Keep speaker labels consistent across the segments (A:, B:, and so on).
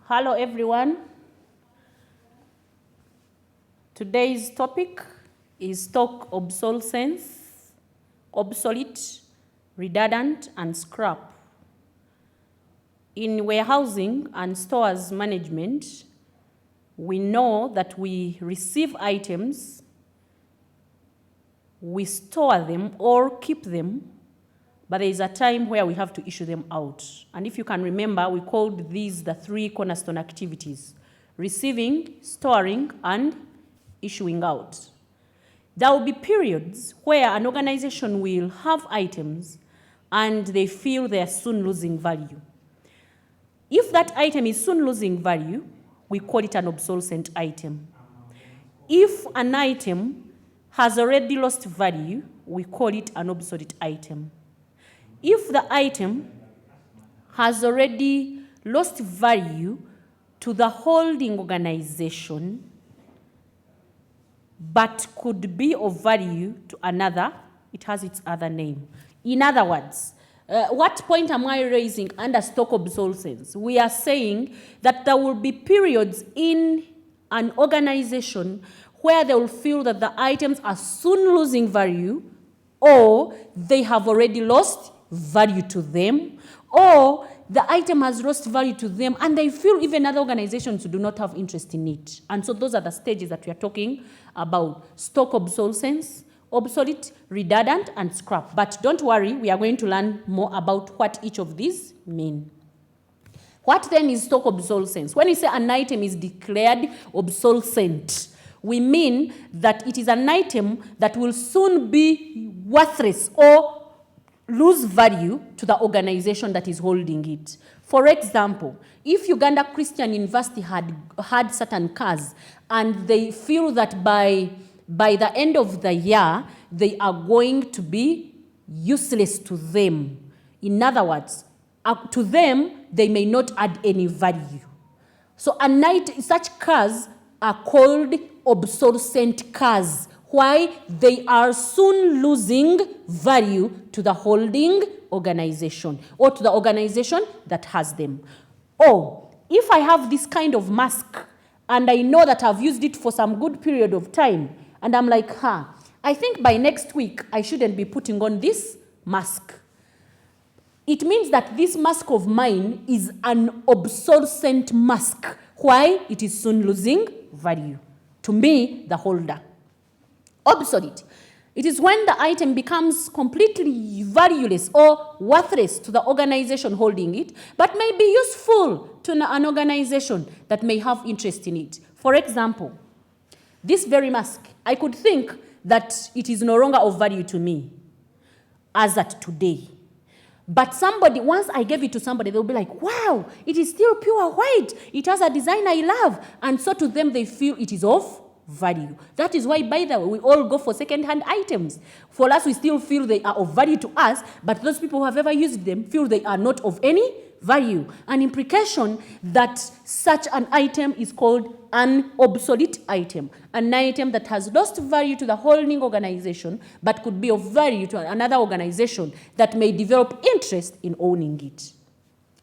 A: Hello everyone. Today's topic is stock obsolescence, obsolete, redundant, and scrap. In warehousing and stores management, we know that we receive items, we store them or keep them, but there is a time where we have to issue them out. And if you can remember, we called these the three cornerstone activities: receiving, storing, and issuing out. There will be periods where an organization will have items and they feel they are soon losing value. If that item is soon losing value, we call it an obsolescent item. If an item has already lost value, we call it an obsolete item. If the item has already lost value to the holding organization, but could be of value to another, it has its other name. In other words, what point am I raising under stock obsolescence? We are saying that there will be periods in an organization where they will feel that the items are soon losing value, or they have already lost value to them, or the item has lost value to them and they feel even other organizations do not have interest in it. And so those are the stages that we are talking about: stock obsolescence, obsolete, redundant, and scrap. But don't worry, we are going to learn more about what each of these mean. What then is stock obsolescence? When we say an item is declared obsolescent, we mean that it is an item that will soon be worthless or lose value to the organization that is holding it. For example, if Uganda Christian University had certain cars and they feel that by the end of the year, they are going to be useless to them. In other words, to them, they may not add any value. So such cars are called obsolescent cars. Why? They are soon losing value to the holding organization or to the organization that has them. Or if I have this kind of mask and I know that I've used it for some good period of time, and I'm like, I think by next week I shouldn't be putting on this mask. It means that this mask of mine is an obsolescent mask. Why? It is soon losing value to me, the holder. Obsolete. It is when the item becomes completely valueless or worthless to the organization holding it, but may be useful to an organization that may have interest in it. For example, this very mask, I could think that it is no longer of value to me as at today. But somebody, once I gave it to somebody, they'll be like, wow, it is still pure white. It has a design I love. And so to them, they feel it is of value. That is why, by the way, we all go for second-hand items. For us, we still feel they are of value to us, but those people who have ever used them feel they are not of any value. An implication that such an item is called an obsolete item, an item that has lost value to the holding organization, but could be of value to another organization that may develop interest in owning it.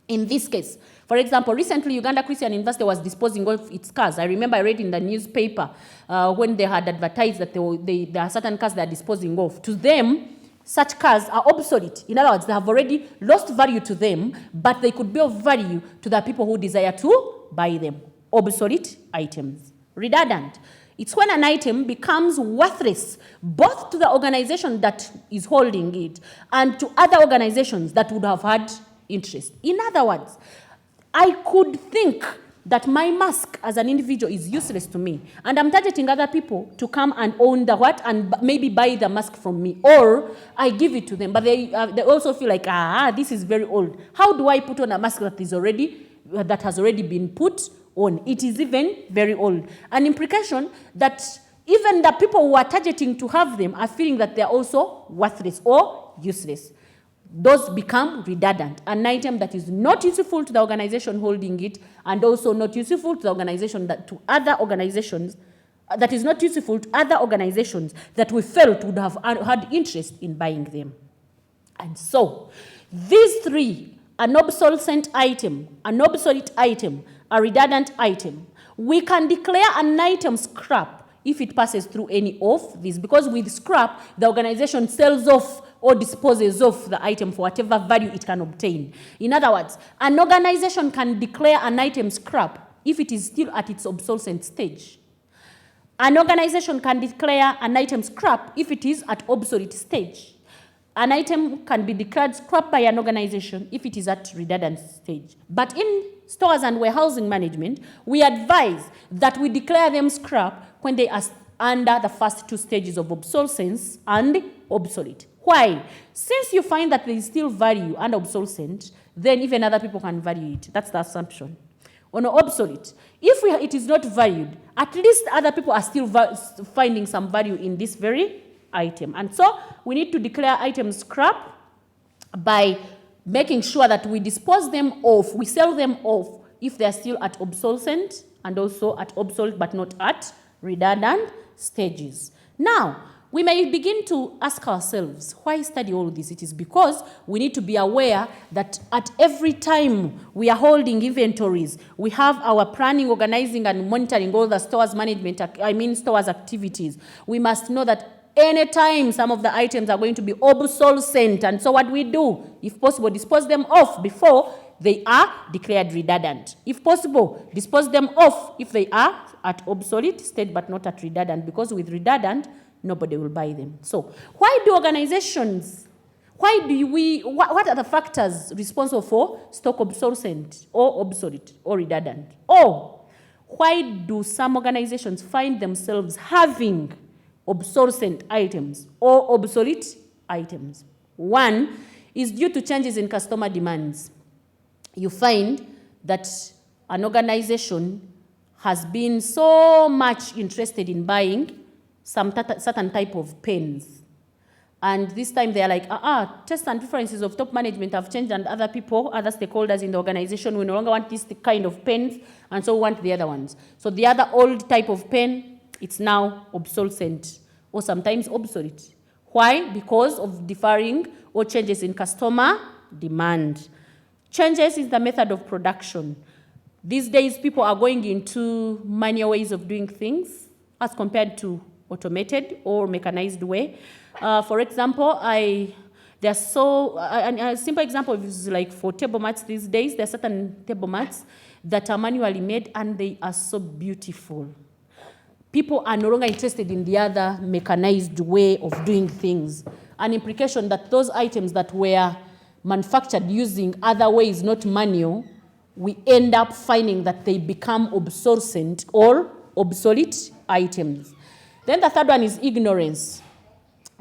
A: In this case, for example, recently Uganda Christian University was disposing of its cars. I remember I read in the newspaper when they had advertised that there are certain cars they are disposing of. To them, such cars are obsolete. In other words, they have already lost value to them, but they could be of value to the people who desire to buy them. Obsolete items. Redundant. It's when an item becomes worthless both to the organization that is holding it and to other organizations that would have had interest. In other words, I could think that my mask as an individual is useless to me, and I'm targeting other people to come and own the what and maybe buy the mask from me, or I give it to them, but they also feel like, this is very old. How do I put on a mask that has already been put on? It is even very old. An implication that even the people who are targeting to have them are feeling that they are also worthless or useless. Those become redundant, an item that is not useful to the organization holding it, and also not useful to the organization that is not useful to other organizations that we felt would have had interest in buying them. And so, these three, an obsolescent item, an obsolete item, a redundant item. We can declare an item scrap if it passes through any of these, because with scrap, the organization sells off or disposes of the item for whatever value it can obtain. In other words, an organization can declare an item scrap if it is still at its obsolescence stage. An organization can declare an item scrap if it is at obsolete stage. An item can be declared scrap by an organization if it is at redundant stage. But in stores and warehousing management, we advise that we declare them scrap when they are under the first two stages of obsolescence and obsolete. Why? Since you find that there is still value under obsolescent, then even other people can value it. That's the assumption. On obsolete, if it is not valued, at least other people are still finding some value in this very item. And so we need to declare items scrap by making sure that we dispose them off, we sell them off if they are still at obsolescent and also at obsolete but not at redundant stages. Now, we may begin to ask ourselves, why study all this? It is because we need to be aware that at every time we are holding inventories, we have our planning, organizing, and monitoring all the stores management, stores activities. We must know that anytime some of the items are going to be obsolescent, and so what we do, if possible, dispose them off before they are declared redundant. If possible, dispose them off if they are at obsolete state but not at redundant, because with redundant, nobody will buy them. So why do organizations, what are the factors responsible for stock obsolescent or obsolete or redundant? Or why do some organizations find themselves having obsolescent items or obsolete items? One is due to changes in customer demands. You find that an organization has been so much interested in buying some certain type of pens. And this time they are like, tastes and preferences of top management have changed, and other people, other stakeholders in the organization, we no longer want this kind of pens, and so we want the other ones. So the other old type of pen, it's now obsolescent or sometimes obsolete. Why? Because of differing or changes in customer demand. Changes in the method of production. These days, people are going into manual ways of doing things as compared to automated or mechanized way. For example, a simple example is like for table mats these days, there are certain table mats that are manually made and they are so beautiful. People are no longer interested in the other mechanized way of doing things. An implication that those items that were manufactured using other ways, not manual, we end up finding that they become obsolescent or obsolete items. Then the third one is ignorance.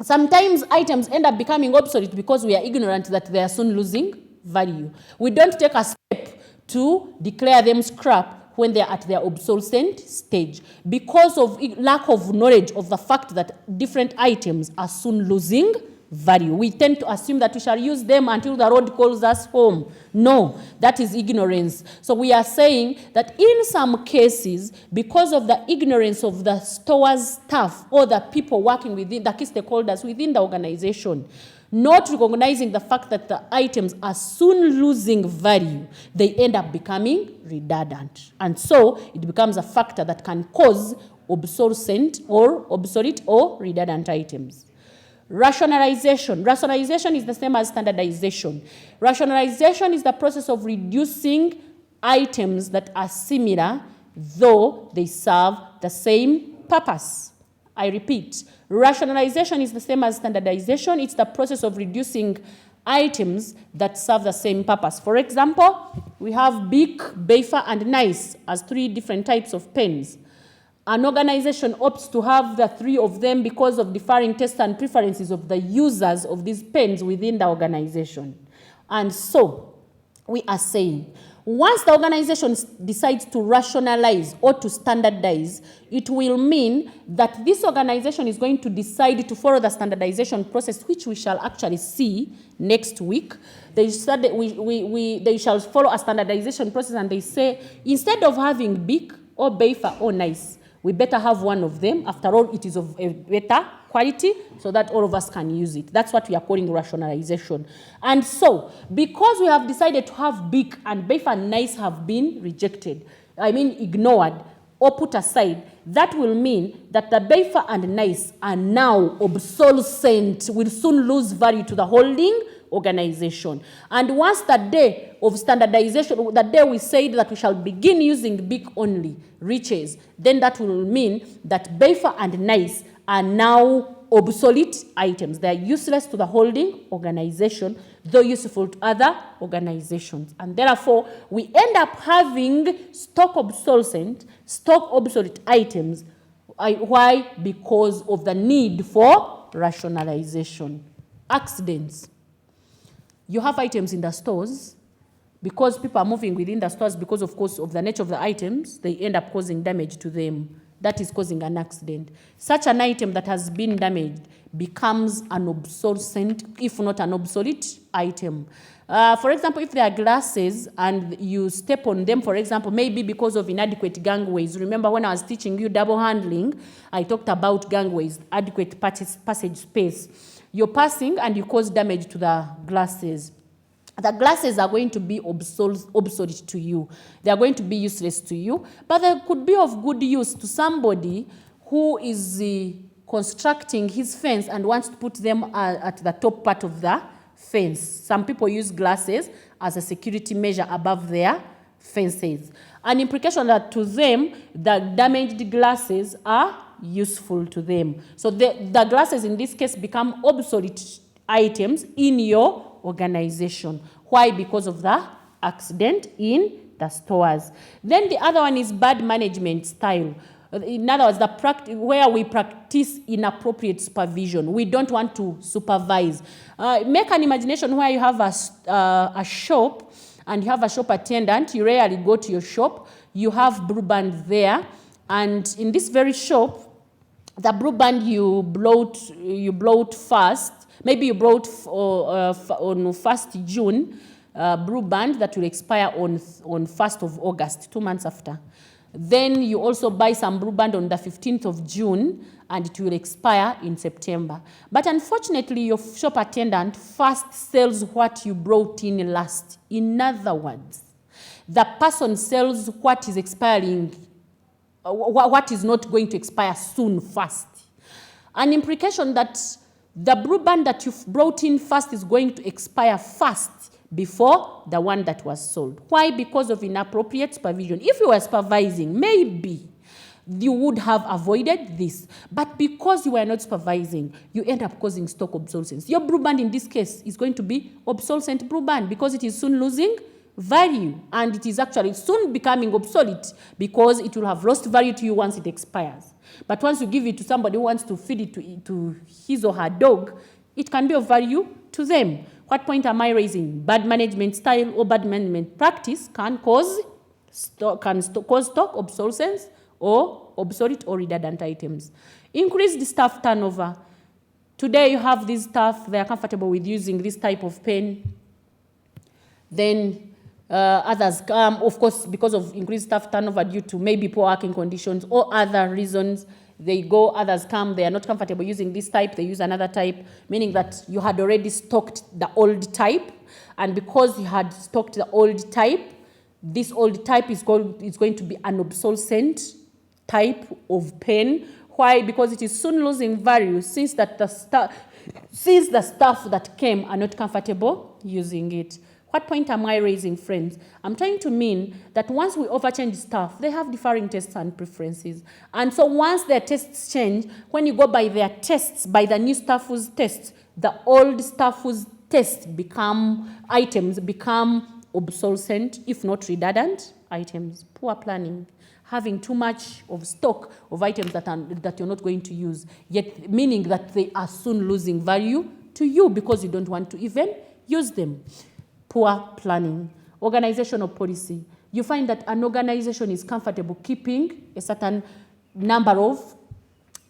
A: Sometimes items end up becoming obsolete because we are ignorant that they are soon losing value. We don't take a step to declare them scrap when they are at their obsolescent stage because of lack of knowledge of the fact that different items are soon losing value. We tend to assume that we shall use them until the road calls us home. No, that is ignorance. So we are saying that in some cases, because of the ignorance of the store's staff or the people working within, the key stakeholders within the organization, not recognizing the fact that the items are soon losing value, they end up becoming redundant. And so it becomes a factor that can cause obsolescent or obsolete or redundant items. Rationalization. Rationalization is the same as standardization. Rationalization is the process of reducing items that are similar, though they serve the same purpose. I repeat, rationalization is the same as standardization. It's the process of reducing items that serve the same purpose. For example, we have Bic, Beifer, and Nice as three different types of pens. An organization opts to have the three of them because of differing tastes and preferences of the users of these pens within the organization. And so, we are saying, once the organization decides to rationalize or to standardize, it will mean that this organization is going to decide to follow the standardization process, which we shall actually see next week. They shall follow a standardization process, and they say, instead of having Bic or Beifer or Nice, We better have one of them. After all, it is of a better quality so that all of us can use it. That's what we are calling rationalization. And so, because we have decided to have big and BEF and NICE have been rejected, ignored or put aside, that will mean that the BEFA and NICE are now obsolescent, will soon lose value to the holding organization. And once the day of standardization, the day we said that we shall begin using BIC only reaches, then that will mean that BEFA and NICE are now obsolete items. They are useless to the holding organization, though useful to other organizations. And therefore, we end up having stock obsolescent, stock obsolete items. Why? Because of the need for rationalization. Accidents. You have items in the stores, because people are moving within the stores because, of course, of the nature of the items, they end up causing damage to them. That is causing an accident. Such an item that has been damaged becomes an obsolescent, if not an obsolete item. For example, if there are glasses and you step on them, for example, maybe because of inadequate gangways. Remember when I was teaching you double handling, I talked about gangways, adequate passage space. You're passing and you cause damage to the glasses. The glasses are going to be obsolete to you. They are going to be useless to you, but they could be of good use to somebody who is constructing his fence and wants to put them at the top part of the fence. Some people use glasses as a security measure above their fences. An implication that to them, the damaged glasses are useful to them. So the glasses in this case become obsolete items in your organization. Why? Because of the accident in the stores. Then the other one is bad management style. In other words, where we practice inappropriate supervision. We don't want to supervise. Make an imagination where you have a shop and you have a shop attendant. You rarely go to your shop. You have blue band there. And in this very shop, the blue band you blow it first. Maybe you brought on 1st June blue band that will expire on 1st of August, 2 months after. Then you also buy some blue band on the 15th of June and it will expire in September. But unfortunately, your shop attendant first sells what you brought in last. In other words, the person sells what is expiring, what is not going to expire soon first. An implication that the blue band that you've brought in first is going to expire first before the one that was sold. Why? Because of inappropriate supervision. If you were supervising, maybe you would have avoided this. But because you were not supervising, you end up causing stock obsolescence. Your blue band in this case is going to be obsolescent blue band because it is soon losing value, and it is actually soon becoming obsolete because it will have lost value to you once it expires. But once you give it to somebody who wants to feed it to his or her dog, it can be of value to them. What point am I raising? Bad management style or bad management practice can cause stock obsolescence or obsolete or redundant items. Increase the staff turnover. Today you have these staff, they are comfortable with using this type of pen. Then others come, of course, because of increased staff turnover due to maybe poor working conditions or other reasons. They go, others come, they are not comfortable using this type, they use another type, meaning that you had already stocked the old type. And because you had stocked the old type, this old type is going to be an obsolescent type of pen. Why? Because it is soon losing value since the staff that came are not comfortable using it. What point am I raising, friends? I'm trying to mean that once we overchange staff, they have differing tastes and preferences. And so once their tastes change, when you go by their tests, by the new staff whose tests, the old staff whose tests items become obsolescent, if not redundant items. Poor planning. Having too much of stock of items that you're not going to use, yet meaning that they are soon losing value to you because you don't want to even use them. Poor planning. Organizational policy. You find that an organization is comfortable keeping a certain number of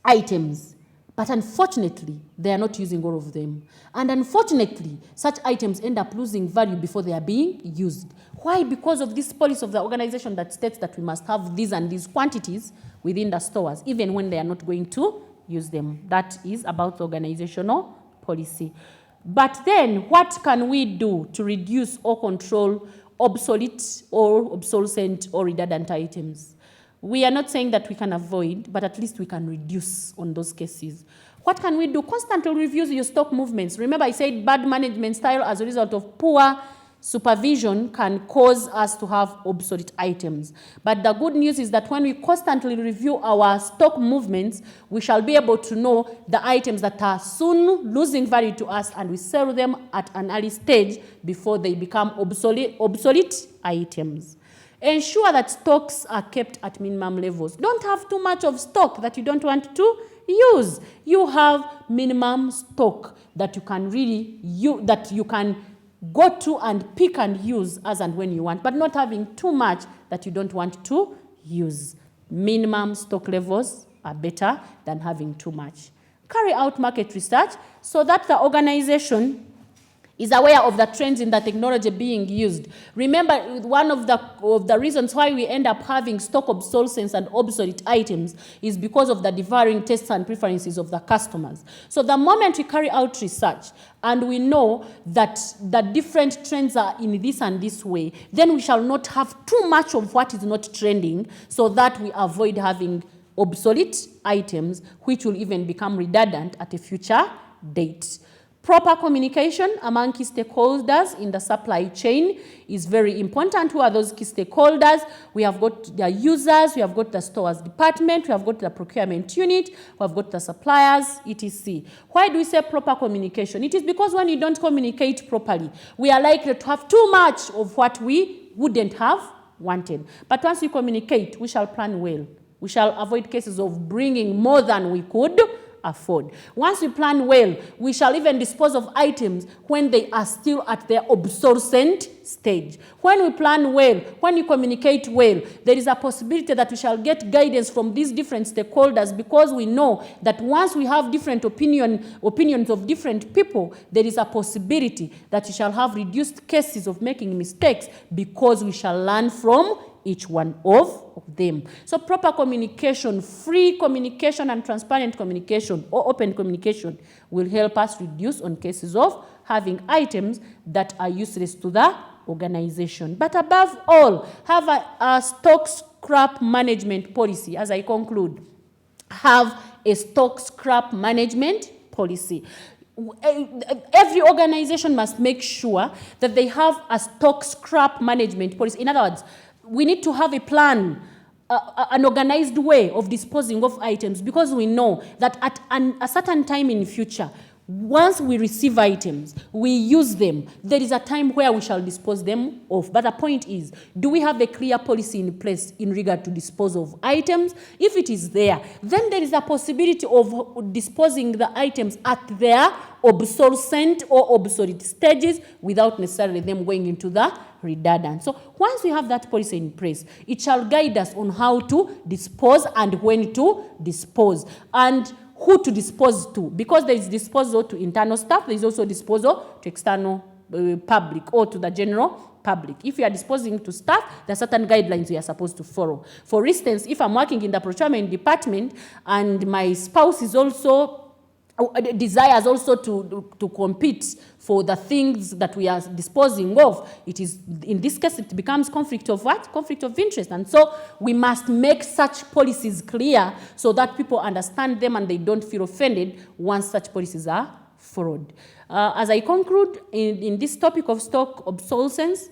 A: items, but unfortunately, they are not using all of them. And unfortunately, such items end up losing value before they are being used. Why? Because of this policy of the organization that states that we must have these and these quantities within the stores, even when they are not going to use them. That is about the organizational policy. But then, what can we do to reduce or control obsolete or obsolescent or redundant items? We are not saying that we can avoid, but at least we can reduce on those cases. What can we do? Constantly review your stock movements. Remember, I said bad management style as a result of poor supervision can cause us to have obsolete items. But the good news is that when we constantly review our stock movements, we shall be able to know the items that are soon losing value to us, and we sell them at an early stage before they become obsolete items. Ensure that stocks are kept at minimum levels. Don't have too much of stock that you don't want to use. You have minimum stock that you can go to and pick and use as and when you want, but not having too much that you don't want to use. Minimum stock levels are better than having too much. Carry out market research so that the organization is aware of the trends in the technology being used. Remember, one of the reasons why we end up having stock obsolescence and obsolete items is because of the differing tastes and preferences of the customers. So the moment we carry out research and we know that the different trends are in this and this way, then we shall not have too much of what is not trending, so that we avoid having obsolete items which will even become redundant at a future date. Proper communication among key stakeholders in the supply chain is very important. Who are those key stakeholders? We have got the users, we have got the stores department, we have got the procurement unit, we have got the suppliers, etc. Why do we say proper communication? It is because when you don't communicate properly, we are likely to have too much of what we wouldn't have wanted. But once we communicate, we shall plan well. We shall avoid cases of bringing more than we could afford. Once we plan well, we shall even dispose of items when they are still at their obsolescent stage. When we plan well, when we communicate well, there is a possibility that we shall get guidance from these different stakeholders, because we know that once we have different opinions of different people, there is a possibility that we shall have reduced cases of making mistakes, because we shall learn from each one of them. So proper communication, free communication and transparent communication or open communication will help us reduce on cases of having items that are useless to the organization. But above all, have a stock scrap management policy. As I conclude, have a stock scrap management policy. Every organization must make sure that they have a stock scrap management policy. In other words, we need to have a plan, an organized way of disposing of items, because we know that at a certain time in future, once we receive items, we use them, there is a time where we shall dispose them of. But the point is, do we have a clear policy in place in regard to dispose of items? If it is there, then there is a possibility of disposing the items at their obsolescent or obsolete stages without necessarily them going into the redundant. So once we have that policy in place, it shall guide us on how to dispose and when to dispose, and who to dispose to, because there is disposal to internal staff, there is also disposal to external public or to the general public. If you are disposing to staff, there are certain guidelines we are supposed to follow. For instance, if I'm working in the procurement department and my spouse is also desires also to compete for the things that we are disposing of, it is, in this case, it becomes conflict of what? Conflict of interest. And so we must make such policies clear so that people understand them and they don't feel offended once such policies are followed. As I conclude in this topic of stock obsolescence,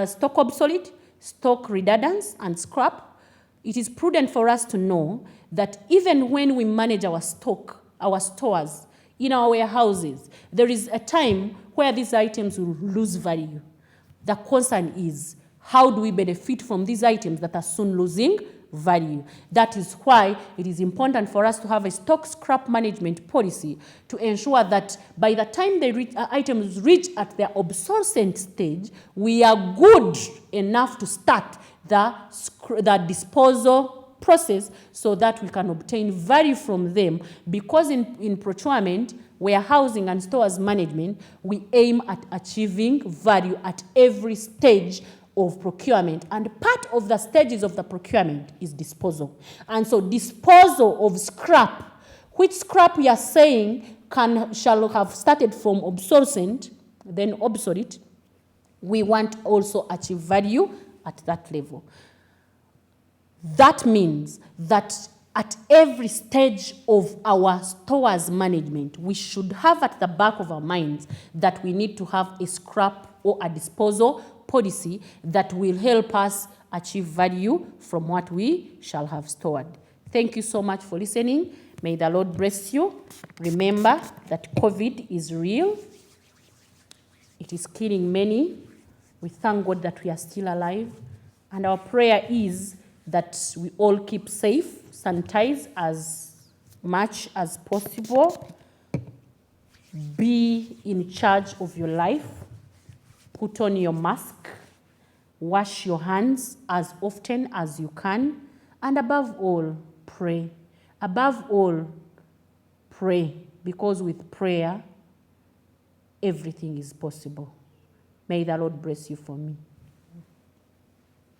A: stock obsolete, stock redundance, and scrap, it is prudent for us to know that even when we manage our stock, our stores, in our warehouses, there is a time where these items will lose value. The concern is, how do we benefit from these items that are soon losing value? That is why it is important for us to have a stock scrap management policy to ensure that by the time items reach at their obsolescent stage, we are good enough to start the disposal process so that we can obtain value from them, because in procurement, warehousing and stores management, we aim at achieving value at every stage of procurement, and part of the stages of the procurement is disposal. And so disposal of scrap, which scrap we are saying shall have started from obsolescent, then obsolete, we want also achieve value at that level. That means that at every stage of our stores management, we should have at the back of our minds that we need to have a scrap or a disposal policy that will help us achieve value from what we shall have stored. Thank you so much for listening. May the Lord bless you. Remember that COVID is real. It is killing many. We thank God that we are still alive. And our prayer is that we all keep safe, sanitize as much as possible, be in charge of your life, put on your mask, wash your hands as often as you can, and above all, pray. Above all, pray, because with prayer, everything is possible. May the Lord bless you for me.